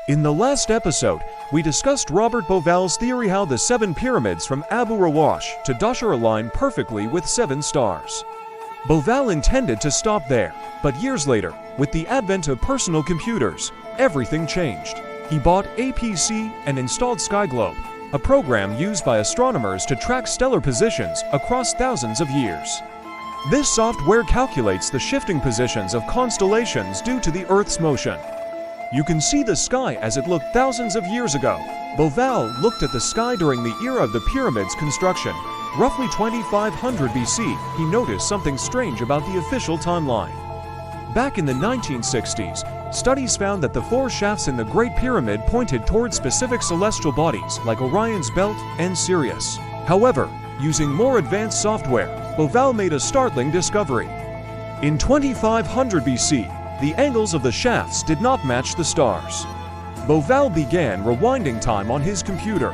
In the last episode, we discussed Robert Bauval's theory how the 7 pyramids from Abu Rawash to Dashur align perfectly with 7 stars. Bauval intended to stop there, but years later, with the advent of personal computers, everything changed. He bought APC and installed SkyGlobe, a program used by astronomers to track stellar positions across thousands of years. This software calculates the shifting positions of constellations due to the Earth's motion. You can see the sky as it looked thousands of years ago. Bauval looked at the sky during the era of the pyramid's construction. Roughly 2500 BC, he noticed something strange about the official timeline. Back in the 1960s, studies found that the 4 shafts in the Great Pyramid pointed toward specific celestial bodies like Orion's belt and Sirius. However, using more advanced software, Bauval made a startling discovery. In 2500 BC, the angles of the shafts did not match the stars. Bauval began rewinding time on his computer.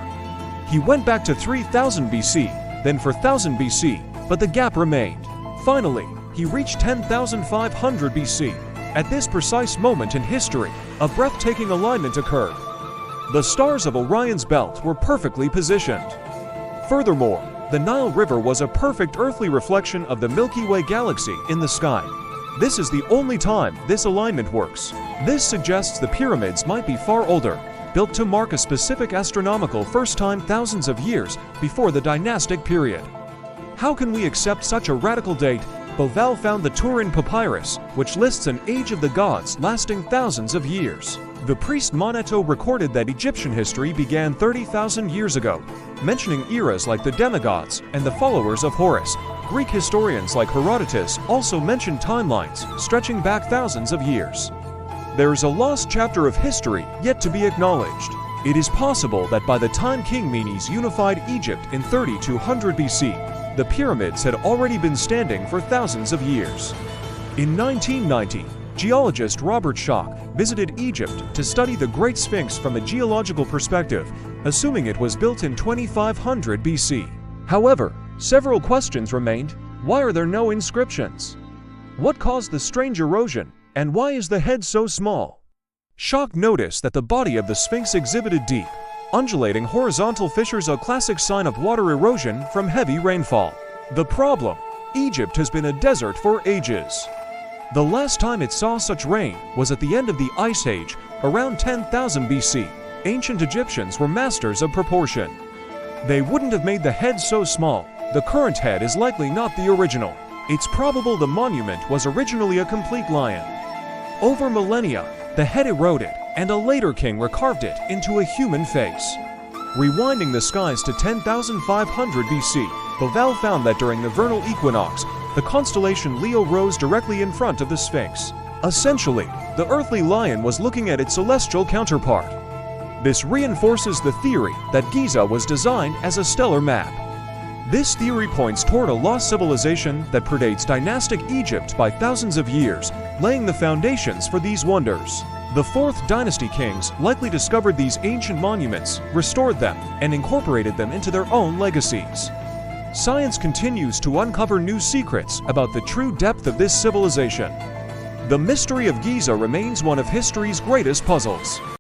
He went back to 3000 BC, then 4000 BC, but the gap remained. Finally, he reached 10,500 BC. At this precise moment in history, a breathtaking alignment occurred. The stars of Orion's belt were perfectly positioned. Furthermore, the Nile River was a perfect earthly reflection of the Milky Way galaxy in the sky. This is the only time this alignment works. This suggests the pyramids might be far older, built to mark a specific astronomical first time thousands of years before the dynastic period. How can we accept such a radical date? Bauval found the Turin Papyrus, which lists an age of the gods lasting thousands of years. The priest Manetho recorded that Egyptian history began 30,000 years ago, mentioning eras like the demigods and the followers of Horus. Greek historians like Herodotus also mention timelines stretching back thousands of years. There is a lost chapter of history yet to be acknowledged. It is possible that by the time King Menes unified Egypt in 3200 BC, the pyramids had already been standing for thousands of years. In 1990, geologist Robert Schoch visited Egypt to study the Great Sphinx from a geological perspective, assuming it was built in 2500 BC. However, several questions remained. Why are there no inscriptions? What caused the strange erosion, and why is the head so small? Schoch noticed that the body of the Sphinx exhibited deep, undulating horizontal fissures, a classic sign of water erosion from heavy rainfall. The problem: Egypt has been a desert for ages. The last time it saw such rain was at the end of the Ice Age, around 10,000 BC. Ancient Egyptians were masters of proportion. They wouldn't have made the head so small. The current head is likely not the original. It's probable the monument was originally a complete lion. Over millennia, the head eroded, and a later king recarved it into a human face. Rewinding the skies to 10,500 BC, Bauval found that during the vernal equinox, the constellation Leo rose directly in front of the Sphinx. Essentially, the earthly lion was looking at its celestial counterpart. This reinforces the theory that Giza was designed as a stellar map. This theory points toward a lost civilization that predates dynastic Egypt by thousands of years, laying the foundations for these wonders. The 4th dynasty kings likely discovered these ancient monuments, restored them, and incorporated them into their own legacies. Science continues to uncover new secrets about the true depth of this civilization. The mystery of Giza remains one of history's greatest puzzles.